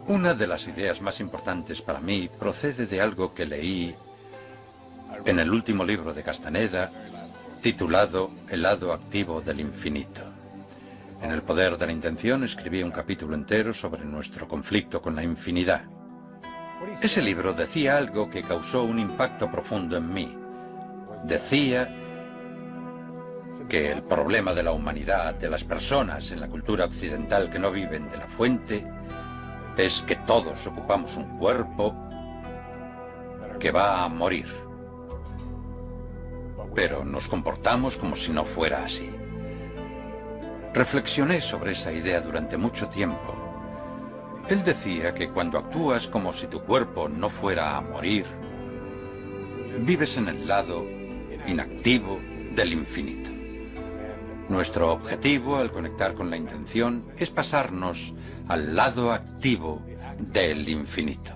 Una de las ideas más importantes para mí procede de algo que leí en el último libro de Castaneda, titulado El lado activo del infinito. En El poder de la intención escribí un capítulo entero sobre nuestro conflicto con la infinidad. Ese libro decía algo que causó un impacto profundo en mí. Decía que el problema de la humanidad, de las personas en la cultura occidental que no viven de la fuente, es que todos ocupamos un cuerpo que va a morir. Pero nos comportamos como si no fuera así. Reflexioné sobre esa idea durante mucho tiempo. Él decía que cuando actúas como si tu cuerpo no fuera a morir, vives en el lado inactivo del infinito. Nuestro objetivo al conectar con la intención es pasarnos al lado activo del infinito.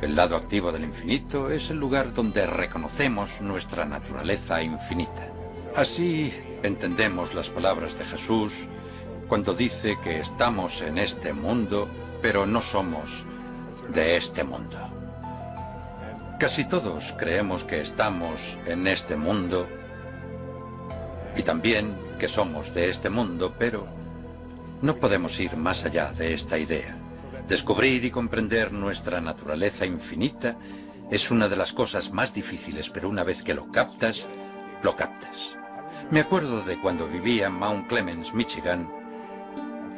El lado activo del infinito es el lugar donde reconocemos nuestra naturaleza infinita. Así entendemos las palabras de Jesús cuando dice que estamos en este mundo, pero no somos de este mundo. Casi todos creemos que estamos en este mundo y también que somos de este mundo, pero no podemos ir más allá de esta idea. Descubrir y comprender nuestra naturaleza infinita es una de las cosas más difíciles, pero una vez que lo captas, lo captas. Me acuerdo de cuando vivía en Mount Clemens, Michigan,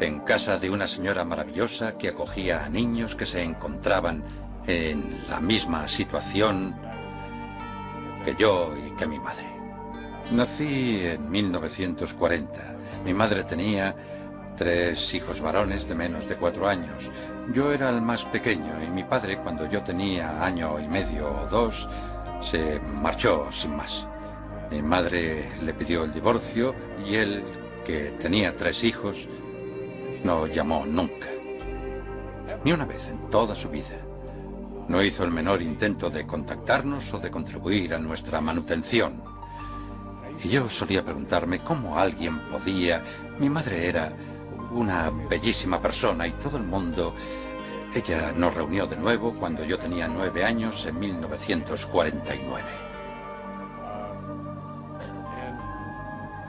en casa de una señora maravillosa que acogía a niños que se encontraban en la misma situación que yo y que mi madre. Nací en 1940. Mi madre tenía 3 hijos varones de menos de 4 años. Yo era el más pequeño y mi padre, cuando yo tenía año y medio o 2, se marchó sin más. Mi madre le pidió el divorcio y él, que tenía 3 hijos, no llamó nunca. Ni una vez en toda su vida. No hizo el menor intento de contactarnos o de contribuir a nuestra manutención. Y yo solía preguntarme cómo alguien podía... Mi madre era una bellísima persona y todo el mundo... Ella nos reunió de nuevo cuando yo tenía 9 años en 1949.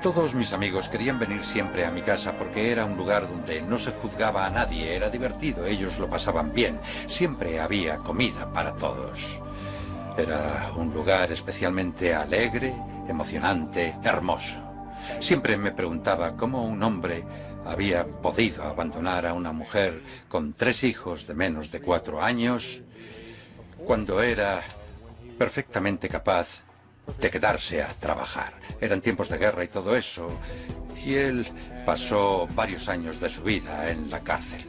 Todos mis amigos querían venir siempre a mi casa porque era un lugar donde no se juzgaba a nadie, era divertido, ellos lo pasaban bien, siempre había comida para todos. Era un lugar especialmente alegre, emocionante, hermoso. Siempre me preguntaba cómo un hombre había podido abandonar a una mujer con 3 hijos de menos de 4 años cuando era perfectamente capaz de quedarse a trabajar. Eran tiempos de guerra y todo eso, y él pasó varios años de su vida en la cárcel.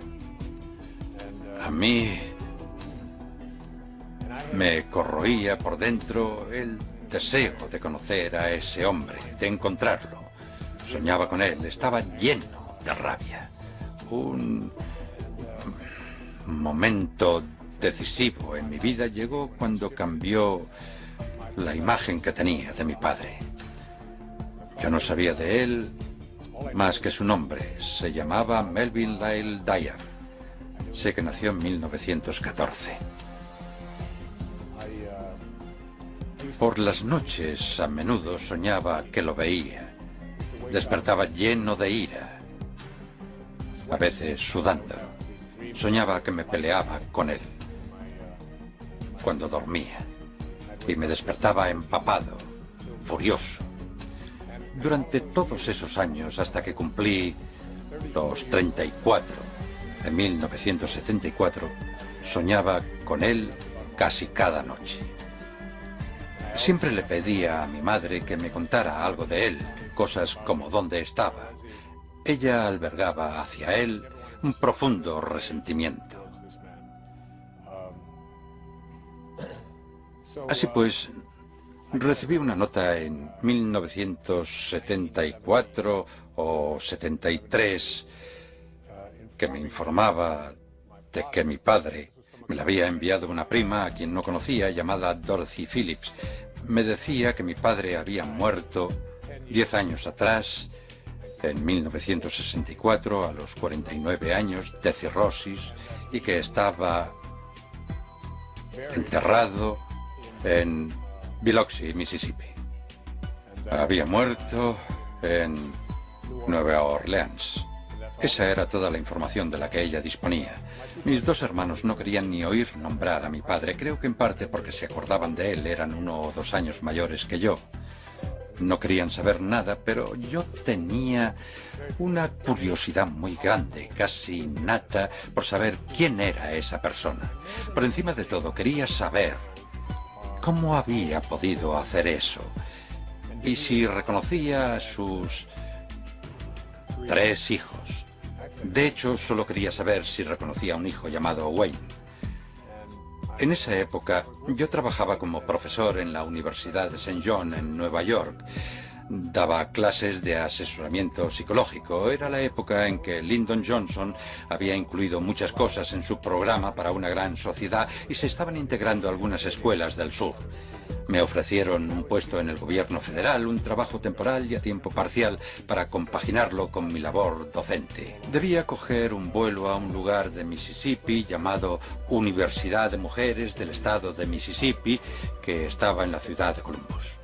A mí me corroía por dentro el deseo de conocer a ese hombre, de encontrarlo. Soñaba con él, estaba lleno de rabia. Un momento decisivo en mi vida llegó cuando cambió la imagen que tenía de mi padre. Yo no sabía de él más que su nombre. Se llamaba Melvin Lyle Dyer. Sé que nació en 1914. Por las noches a menudo soñaba que lo veía. Despertaba lleno de ira, a veces sudando. Soñaba que me peleaba con él cuando dormía y me despertaba empapado, furioso. Durante todos esos años, hasta que cumplí los 34, en 1974, soñaba con él casi cada noche. Siempre le pedía a mi madre que me contara algo de él, cosas como dónde estaba. Ella albergaba hacia él un profundo resentimiento. Así pues, recibí una nota en 1974 o 73 que me informaba de que mi padre me la había enviado una prima a quien no conocía, llamada Dorothy Phillips. Me decía que mi padre había muerto 10 años atrás en 1964, a los 49 años, de cirrosis, y que estaba enterrado en Biloxi, Mississippi. Había muerto en Nueva Orleans. Esa era toda la información de la que ella disponía. Mis dos hermanos no querían ni oír nombrar a mi padre, creo que en parte porque se acordaban de él, eran 1 o 2 años mayores que yo. No querían saber nada, pero yo tenía una curiosidad muy grande, casi innata, por saber quién era esa persona. Por encima de todo, quería saber cómo había podido hacer eso y si reconocía a sus 3 hijos. De hecho, solo quería saber si reconocía a un hijo llamado Wayne. En esa época, yo trabajaba como profesor en la Universidad de St. John en Nueva York. Daba clases de asesoramiento psicológico. Era la época en que Lyndon Johnson había incluido muchas cosas en su programa para una gran sociedad y se estaban integrando algunas escuelas del sur. Me ofrecieron un puesto en el gobierno federal, un trabajo temporal y a tiempo parcial para compaginarlo con mi labor docente. Debía coger un vuelo a un lugar de Mississippi llamado Universidad de Mujeres del Estado de Mississippi, que estaba en la ciudad de Columbus.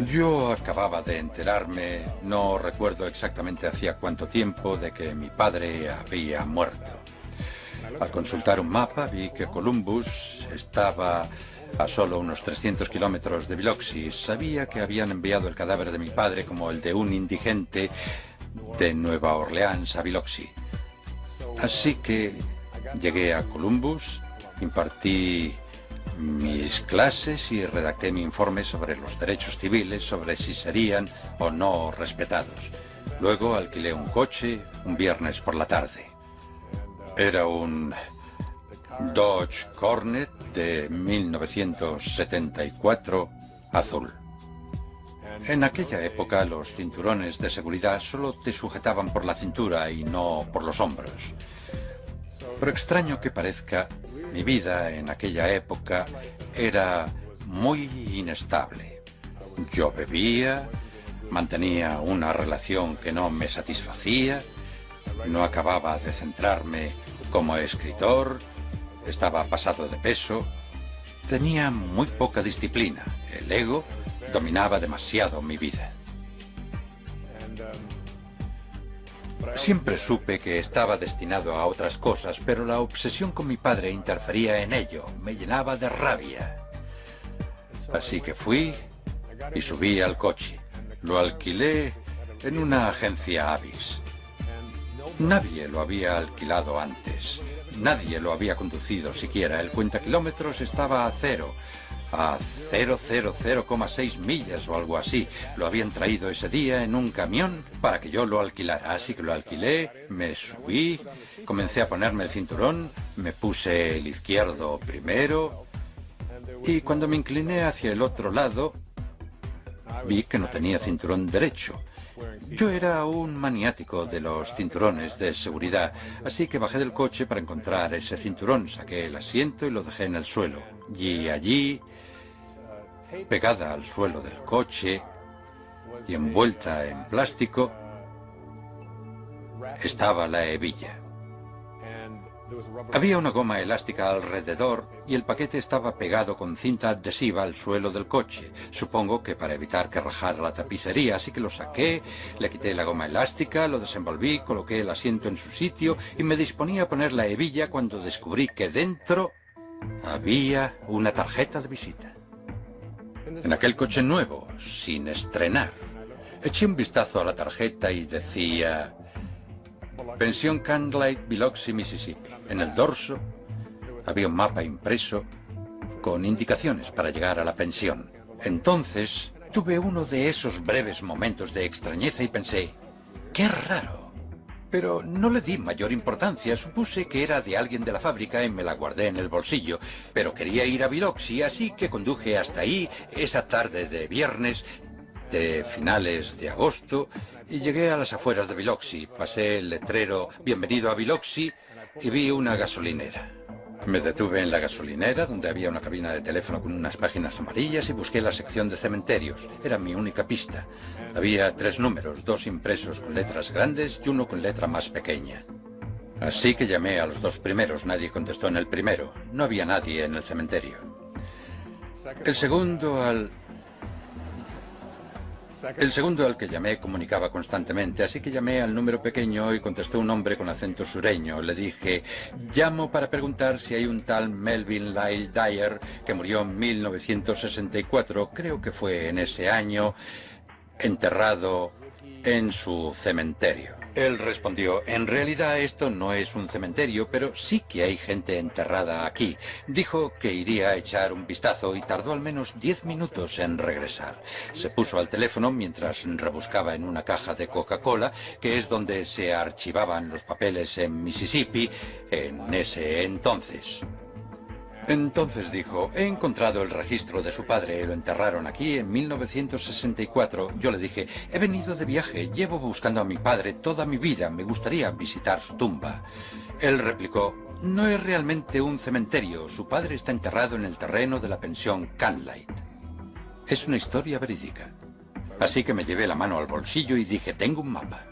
Yo acababa de enterarme, no recuerdo exactamente hacía cuánto tiempo, de que mi padre había muerto. Al consultar un mapa vi que Columbus estaba a solo unos 300 kilómetros de Biloxi. Sabía que habían enviado el cadáver de mi padre como el de un indigente de Nueva Orleans a Biloxi. Así que llegué a Columbus, impartí mis clases y redacté mi informe sobre los derechos civiles, sobre si serían o no respetados. Luego alquilé un coche un viernes por la tarde. Era un Dodge Cornet de 1974 azul. En aquella época los cinturones de seguridad solo te sujetaban por la cintura y no por los hombros. Por extraño que parezca, mi vida en aquella época era muy inestable. Yo bebía, mantenía una relación que no me satisfacía, no acababa de centrarme como escritor, estaba pasado de peso, tenía muy poca disciplina, el ego dominaba demasiado mi vida. Siempre supe que estaba destinado a otras cosas, pero la obsesión con mi padre interfería en ello, me llenaba de rabia. Así que fui y subí al coche. Lo alquilé en una agencia Avis. Nadie lo había alquilado antes. Nadie lo había conducido siquiera. El cuentakilómetros estaba a 0. A 0,6 millas o algo así. Lo habían traído ese día en un camión para que yo lo alquilara. Así que lo alquilé, me subí, comencé a ponerme el cinturón, me puse el izquierdo primero y cuando me incliné hacia el otro lado, vi que no tenía cinturón derecho. Yo era un maniático de los cinturones de seguridad, así que bajé del coche para encontrar ese cinturón, saqué el asiento y lo dejé en el suelo. Y allí, pegada al suelo del coche y envuelta en plástico, estaba la hebilla. Había una goma elástica alrededor y el paquete estaba pegado con cinta adhesiva al suelo del coche. Supongo que para evitar que rajara la tapicería, así que lo saqué, le quité la goma elástica, lo desenvolví, coloqué el asiento en su sitio y me disponía a poner la hebilla cuando descubrí que dentro había una tarjeta de visita. En aquel coche nuevo, sin estrenar, eché un vistazo a la tarjeta y decía: Pensión Candlelight, Biloxi, Mississippi. En el dorso había un mapa impreso con indicaciones para llegar a la pensión. Entonces tuve uno de esos breves momentos de extrañeza y pensé: ¡qué raro! Pero no le di mayor importancia, supuse que era de alguien de la fábrica y me la guardé en el bolsillo. Pero quería ir a Biloxi, así que conduje hasta ahí esa tarde de viernes de finales de agosto y llegué a las afueras de Biloxi. Pasé el letrero "Bienvenido a Biloxi" y vi una gasolinera. Me detuve en la gasolinera, donde había una cabina de teléfono con unas páginas amarillas, y busqué la sección de cementerios. Era mi única pista. Había 3 números, 2 impresos con letras grandes y uno con letra más pequeña. Así que llamé a los 2 primeros. Nadie contestó en el primero. No había nadie en el cementerio. El segundo al que llamé comunicaba constantemente, así que llamé al número pequeño y contestó un hombre con acento sureño. Le dije: llamo para preguntar si hay un tal Melvin Lyle Dyer que murió en 1964, creo que fue en ese año, enterrado en su cementerio. Él respondió: en realidad esto no es un cementerio, pero sí que hay gente enterrada aquí. Dijo que iría a echar un vistazo y tardó al menos 10 minutos en regresar. Se puso al teléfono mientras rebuscaba en una caja de Coca-Cola, que es donde se archivaban los papeles en Mississippi en ese entonces. Entonces dijo: he encontrado el registro de su padre, lo enterraron aquí en 1964. Yo le dije: he venido de viaje, llevo buscando a mi padre toda mi vida, me gustaría visitar su tumba. Él replicó: no es realmente un cementerio, su padre está enterrado en el terreno de la pensión Canlight. Es una historia verídica. Así que me llevé la mano al bolsillo y dije: tengo un mapa.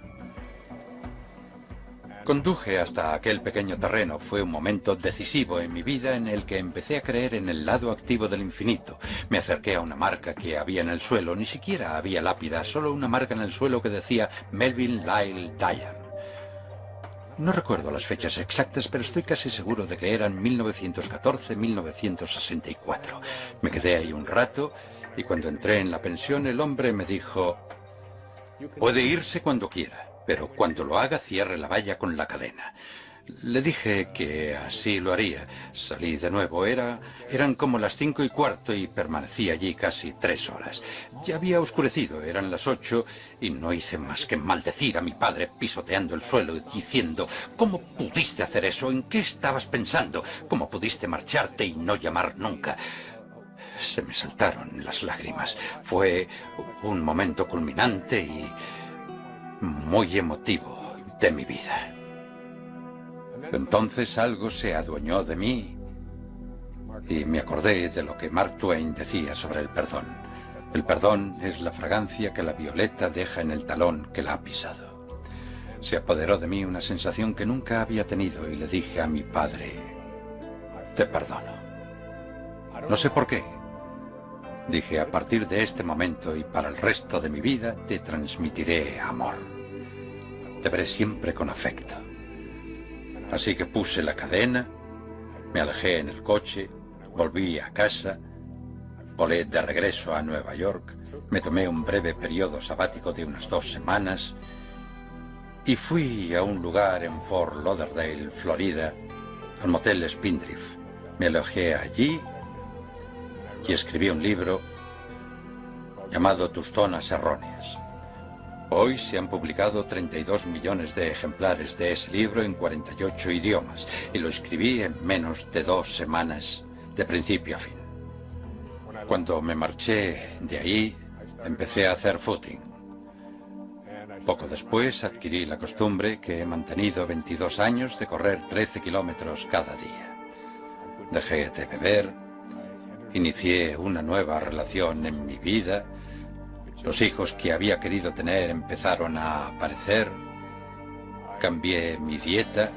Conduje hasta aquel pequeño terreno. Fue un momento decisivo en mi vida en el que empecé a creer en el lado activo del infinito. Me acerqué a una marca que había en el suelo. Ni siquiera había lápida, solo una marca en el suelo que decía Melvin Lyle Dyer. No recuerdo las fechas exactas, pero estoy casi seguro de que eran 1914-1964. Me quedé ahí un rato y cuando entré en la pensión el hombre me dijo: puede irse cuando quiera, pero cuando lo haga cierre la valla con la cadena. Le dije que así lo haría. Salí de nuevo. Eran como las 5:15 y permanecí allí casi 3 horas. Ya había oscurecido, eran las 8 y no hice más que maldecir a mi padre pisoteando el suelo y diciendo: ¿cómo pudiste hacer eso? ¿En qué estabas pensando? ¿Cómo pudiste marcharte y no llamar nunca? Se me saltaron las lágrimas. Fue un momento culminante y muy emotivo de mi vida. Entonces algo se adueñó de mí y me acordé de lo que Mark Twain decía sobre el perdón. El perdón es la fragancia que la violeta deja en el talón que la ha pisado. Se apoderó de mí una sensación que nunca había tenido y le dije a mi padre: te perdono. No sé por qué. Dije: a partir de este momento y para el resto de mi vida te transmitiré amor. Te veré siempre con afecto. Así que puse la cadena, me alejé en el coche, volví a casa, volé de regreso a Nueva York, me tomé un breve periodo sabático de unas 2 semanas y fui a un lugar en Fort Lauderdale, Florida, al motel Spindrift. Me alojé allí y escribí un libro llamado Tus zonas erróneas. Hoy se han publicado 32 millones de ejemplares de ese libro en 48 idiomas y lo escribí en menos de 2 semanas, de principio a fin. Cuando me marché de ahí, empecé a hacer footing. Poco después adquirí la costumbre que he mantenido 22 años de correr 13 kilómetros cada día. Dejé de beber, inicié una nueva relación en mi vida. Los hijos que había querido tener empezaron a aparecer. Cambié mi dieta.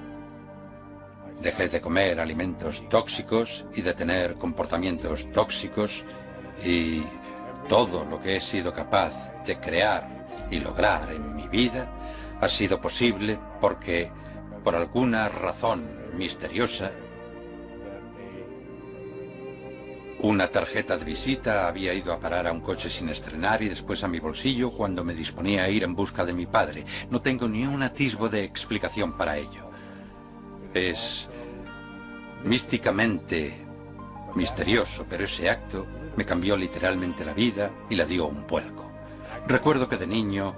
Dejé de comer alimentos tóxicos y de tener comportamientos tóxicos. Y todo lo que he sido capaz de crear y lograr en mi vida ha sido posible porque, por alguna razón misteriosa, una tarjeta de visita había ido a parar a un coche sin estrenar y después a mi bolsillo cuando me disponía a ir en busca de mi padre. No tengo ni un atisbo de explicación para ello. Es místicamente misterioso, pero ese acto me cambió literalmente la vida y la dio un vuelco. Recuerdo que de niño,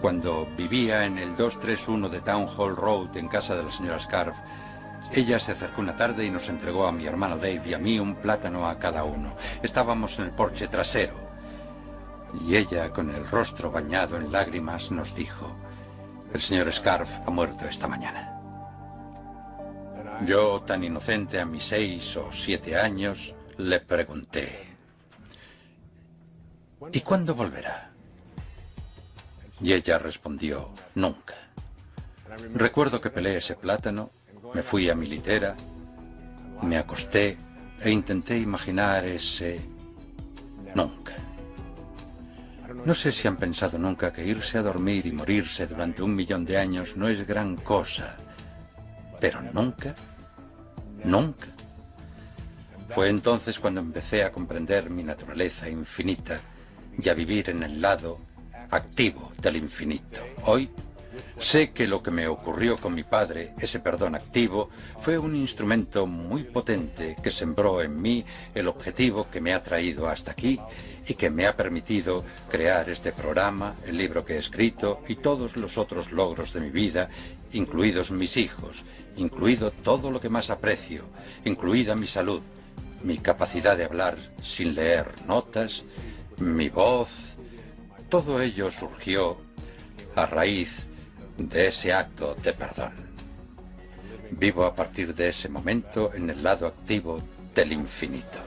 cuando vivía en el 231 de Town Hall Road en casa de la señora Scarf, ella se acercó una tarde y nos entregó a mi hermano Dave y a mí un plátano a cada uno. Estábamos en el porche trasero y ella, con el rostro bañado en lágrimas, nos dijo: el señor Scarf ha muerto esta mañana. Yo, tan inocente a mis 6 o 7 años, le pregunté, ¿y cuándo volverá? Y ella respondió, nunca. Recuerdo que pelé ese plátano, me fui a mi litera, me acosté e intenté imaginar ese nunca. No sé si han pensado nunca que irse a dormir y morirse durante 1.000.000 de años no es gran cosa, pero nunca, nunca. Fue entonces cuando empecé a comprender mi naturaleza infinita y a vivir en el lado activo del infinito. Hoy sé que lo que me ocurrió con mi padre, ese perdón activo, fue un instrumento muy potente que sembró en mí el objetivo que me ha traído hasta aquí y que me ha permitido crear este programa, el libro que he escrito y todos los otros logros de mi vida, incluidos mis hijos, incluido todo lo que más aprecio, incluida mi salud, mi capacidad de hablar sin leer notas, mi voz. Todo ello surgió a raíz de ese acto de perdón. Vivo a partir de ese momento en el lado activo del infinito.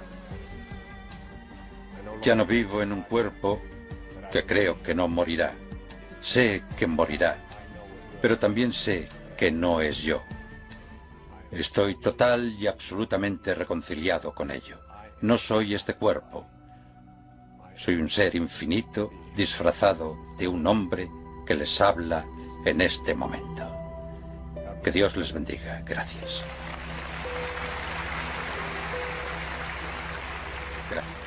Ya no vivo en un cuerpo que creo que no morirá. Sé que morirá, pero también sé que no es yo. Estoy total y absolutamente reconciliado con ello. No soy este cuerpo. Soy un ser infinito disfrazado de un hombre que les habla en este momento. Que Dios les bendiga. Gracias. Gracias.